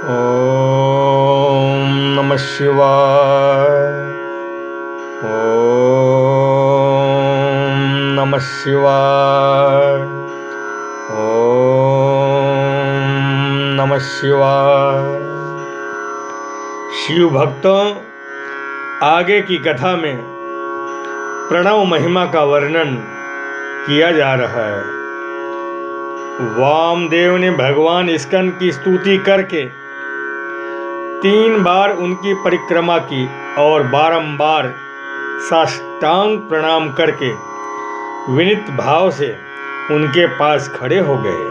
ओम नमः शिवाय। ओम नमः शिवाय। ओम नमः शिवाय। शिव भक्तों, आगे की कथा में प्रणव महिमा का वर्णन किया जा रहा है। वामदेव ने भगवान स्कंद की स्तुति करके 3 बार उनकी परिक्रमा की और बारंबार साष्टांग प्रणाम करके विनीत भाव से उनके पास खड़े हो गए।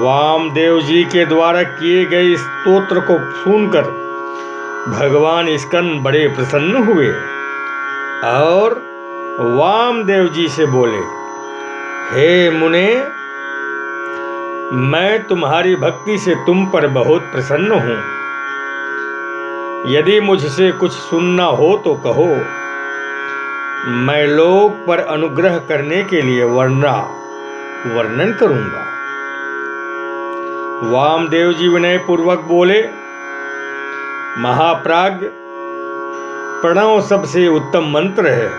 वामदेव जी के द्वारा किए गए स्तोत्र को सुनकर भगवान स्कंद बड़े प्रसन्न हुए और वामदेव जी से बोले, हे मुने, मैं तुम्हारी भक्ति से तुम पर बहुत प्रसन्न हूँ। यदि मुझसे कुछ सुनना हो तो कहो, मैं लोक पर अनुग्रह करने के लिए वर्णन करूंगा। वामदेव जी विनय पूर्वक बोले, महाप्राज्ञ, प्रणव सबसे उत्तम मंत्र है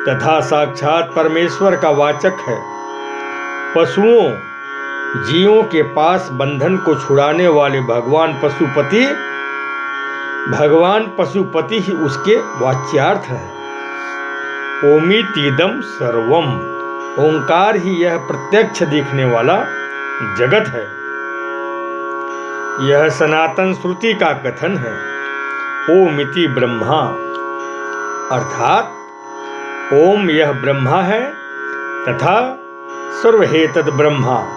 तथा साक्षात परमेश्वर का वाचक है। पशुओं जीवों के पास बंधन को छुड़ाने वाले भगवान पशुपति ही उसके वाच्यार्थ है। ओमितीदम सर्वम, ओंकार ही यह प्रत्यक्ष दिखने वाला जगत है। यह सनातन श्रुति का कथन है। ओमिति ब्रह्मा, अर्थात ओम यह ब्रह्मा है तथा सर्वहेतद ब्रह्मा,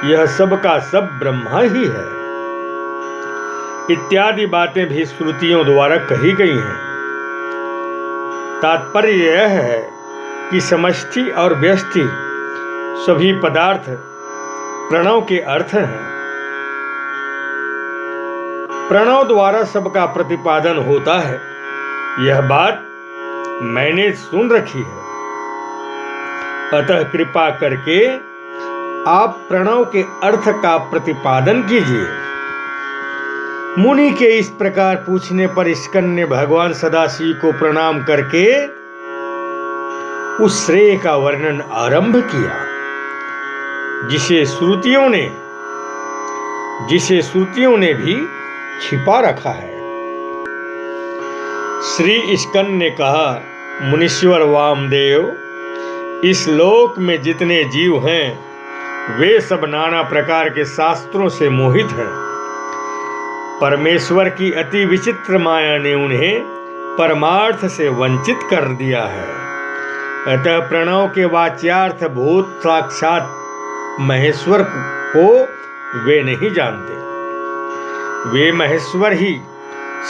यह सब का सब ब्रह्मा ही है, इत्यादि बातें भी श्रुतियों द्वारा कही गई हैं। तात्पर्य यह है कि समष्टि और व्यष्टि सभी पदार्थ प्रणव के अर्थ हैं। प्रणव द्वारा सबका प्रतिपादन होता है, यह बात मैंने सुन रखी है। अतः कृपा करके आप प्रणव के अर्थ का प्रतिपादन कीजिए। मुनि के इस प्रकार पूछने पर स्कंद ने भगवान सदाशिव को प्रणाम करके उस श्रेय का वर्णन आरंभ किया जिसे श्रुतियों ने भी छिपा रखा है। श्री स्कंद ने कहा, मुनीश्वर वामदेव, इस लोक में जितने जीव हैं वे सब नाना प्रकार के शास्त्रों से मोहित हैं। परमेश्वर की अति विचित्र माया ने उन्हें परमार्थ से वंचित कर दिया है। अतः प्रणव के वाच्यार्थ भूत साक्षात महेश्वर को वे नहीं जानते। वे महेश्वर ही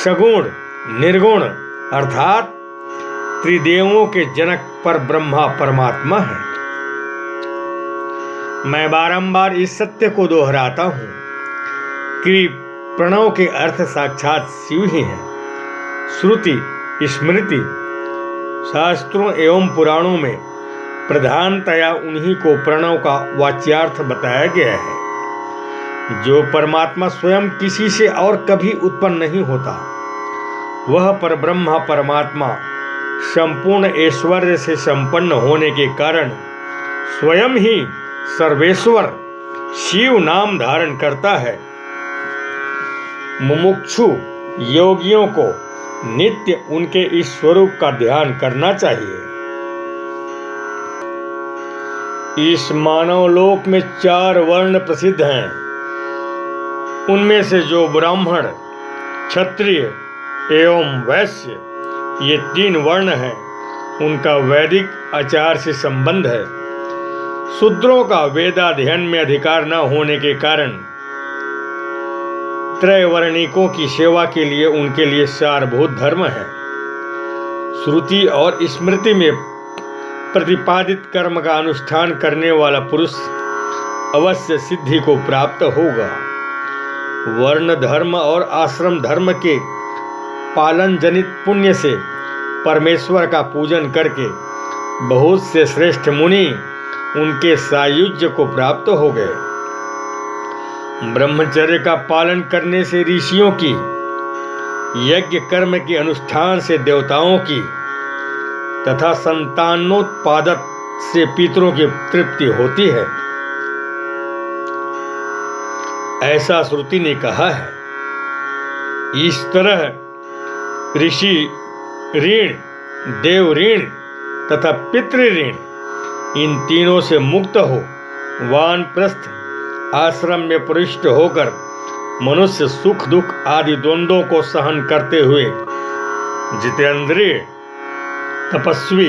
सगुण निर्गुण अर्थात त्रिदेवों के जनक पर ब्रह्मा परमात्मा है। मैं बारंबार इस सत्य को दोहराता हूँ कि प्रणव के अर्थ साक्षात शिव ही हैं। श्रुति स्मृति शास्त्रों एवं पुराणों में प्रधानतया उन्हीं को प्रणव का वाच्यार्थ बताया गया है। जो परमात्मा स्वयं किसी से और कभी उत्पन्न नहीं होता, वह परब्रह्म परमात्मा संपूर्ण ऐश्वर्य से संपन्न होने के कारण स्वयं ही सर्वेश्वर शिव नाम धारण करता है। मुमुक्षु योगियों को नित्य उनके इस स्वरूप का ध्यान करना चाहिए। इस मानव लोक में 4 वर्ण प्रसिद्ध हैं। उनमें से जो ब्राह्मण, क्षत्रिय एवं वैश्य ये 3 वर्ण हैं, उनका वैदिक आचार से संबंध है। शूद्रों का वेदाध्ययन में अधिकार न होने के कारण त्रैवर्णिकों की सेवा के लिए उनके लिए सारभूत धर्म है। श्रुति और स्मृति में प्रतिपादित कर्म का अनुष्ठान करने वाला पुरुष अवश्य सिद्धि को प्राप्त होगा। वर्ण धर्म और आश्रम धर्म के पालन जनित पुण्य से परमेश्वर का पूजन करके बहुत से श्रेष्ठ मुनि उनके सायुज्य को प्राप्त हो गए। ब्रह्मचर्य का पालन करने से ऋषियों की, यज्ञ कर्म के अनुष्ठान से देवताओं की तथा संतानोत्पादन से पितरों की तृप्ति होती है, ऐसा श्रुति ने कहा है। इस तरह ऋषि ऋण, देव ऋण तथा पितृ ऋण, इन तीनों से मुक्त हो वानप्रस्थ आश्रम में प्रविष्ट होकर मनुष्य सुख दुख आदि द्वंद्वों को सहन करते हुए जितेंद्रिय, तपस्वी,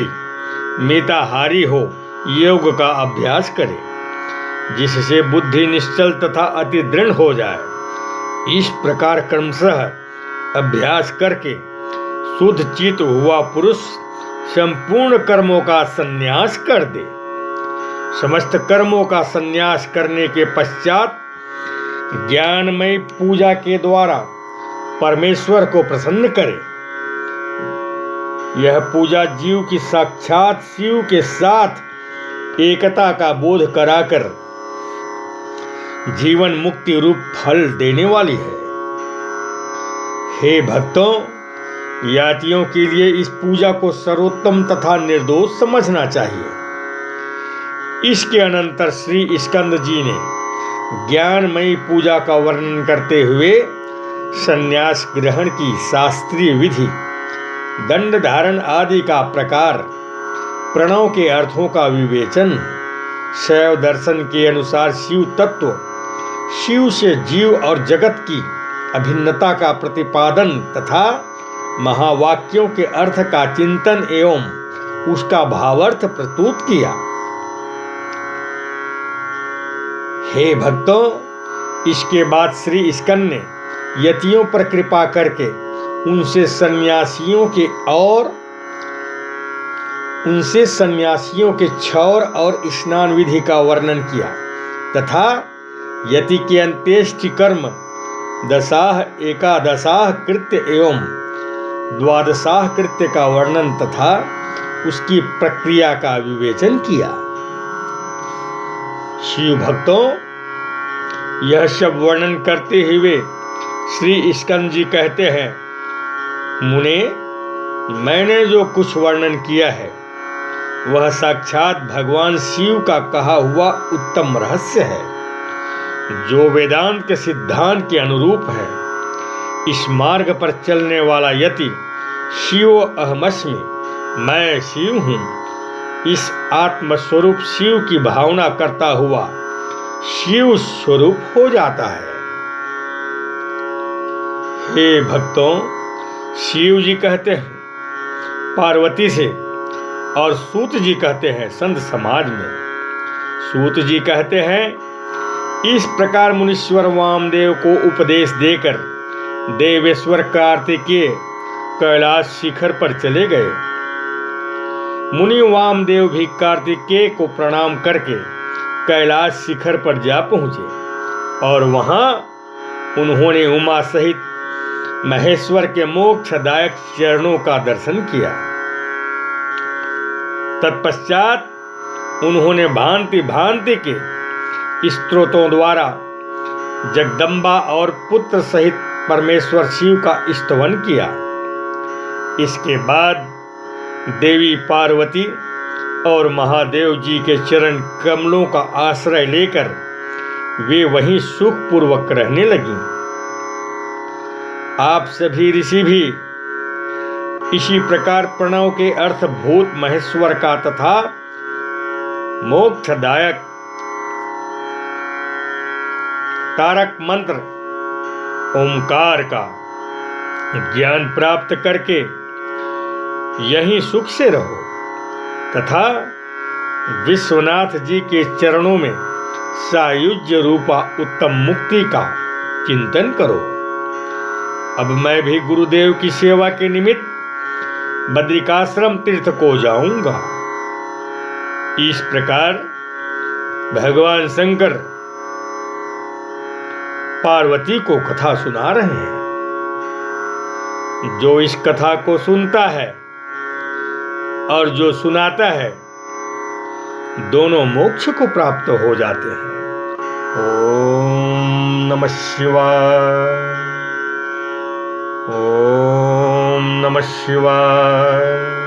मिताहारी हो योग का अभ्यास करे, जिससे बुद्धि निश्चल तथा अति दृढ़ हो जाए। इस प्रकार क्रमशः अभ्यास करके शुद्ध चित्त हुआ पुरुष संपूर्ण कर्मों का संन्यास कर दे। समस्त कर्मों का संन्यास करने के पश्चात ज्ञानमय पूजा के द्वारा परमेश्वर को प्रसन्न करे। यह पूजा जीव की साक्षात शिव के साथ एकता का बोध कराकर जीवन मुक्ति रूप फल देने वाली है। हे भक्तों, यातियों के लिए इस पूजा को सर्वोत्तम तथा निर्दोष समझना चाहिए। इसके अनंतर श्री स्कंद जी ने ज्ञानमयी पूजा का वर्णन करते हुए संन्यास ग्रहण की शास्त्रीय विधि, दंड धारण आदि का प्रकार, प्रणव के अर्थों का विवेचन, शैव दर्शन के अनुसार शिव तत्व, शिव से जीव और जगत की अभिन्नता का प्रतिपादन तथा महावाक्यों के अर्थ का चिंतन एवं उसका भावार्थ प्रस्तुत किया। हे भक्तों, इसके बाद श्री स्कंद ने यतियों पर कृपा करके उनसे सन्यासियों के क्षौर और स्नान विधि का वर्णन किया तथा यति के अंत्येष्टि कर्म, दशाह, एकादशाह कृत्य एवं द्वादशाह कृत्य का वर्णन तथा उसकी प्रक्रिया का विवेचन किया। शिव भक्तों, यह सब वर्णन करते हुए श्री स्कंद जी कहते हैं, मुने, मैंने जो कुछ वर्णन किया है वह साक्षात भगवान शिव का कहा हुआ उत्तम रहस्य है, जो वेदांत के सिद्धांत के अनुरूप है। इस मार्ग पर चलने वाला यति शिव अहमस्मि, मैं शिव हूँ, इस आत्मस्वरूप शिव की भावना करता हुआ शिव स्वरूप हो जाता है। हे भक्तों, शिव जी कहते हैं पार्वती से और सूत जी कहते हैं संत समाज में। सूत जी कहते हैं, इस प्रकार मुनीश्वर वामदेव को उपदेश देकर देवेश्वर कार्तिकेय कैलाश शिखर पर चले गए। मुनि वामदेव भी कार्तिकेय को प्रणाम करके कैलाश शिखर पर जा पहुंचे और वहां उन्होंने उमा सहित महेश्वर के मोक्षदायक चरणों का दर्शन किया। तत्पश्चात उन्होंने भांति भांति के स्तोत्रों द्वारा जगदम्बा और पुत्र सहित परमेश्वर शिव का स्तवन किया। इसके बाद देवी पार्वती और महादेव जी के चरण कमलों का आश्रय लेकर वे वहीं सुखपूर्वक रहने लगी। आप सभी ऋषि भी इसी प्रकार प्रणव के अर्थ भूत महेश्वर का तथा मोक्षदायक तारक मंत्र ओंकार का ज्ञान प्राप्त करके यहीं सुख से रहो तथा विश्वनाथ जी के चरणों में सायुज्य रूपा उत्तम मुक्ति का चिंतन करो। अब मैं भी गुरुदेव की सेवा के निमित्त बद्रिकाश्रम तीर्थ को जाऊंगा। इस प्रकार भगवान शंकर पार्वती को कथा सुना रहे हैं। जो इस कथा को सुनता है और जो सुनाता है, दोनों मोक्ष को प्राप्त हो जाते हैं। ओम नमः शिवाय। ओम नमः शिवाय।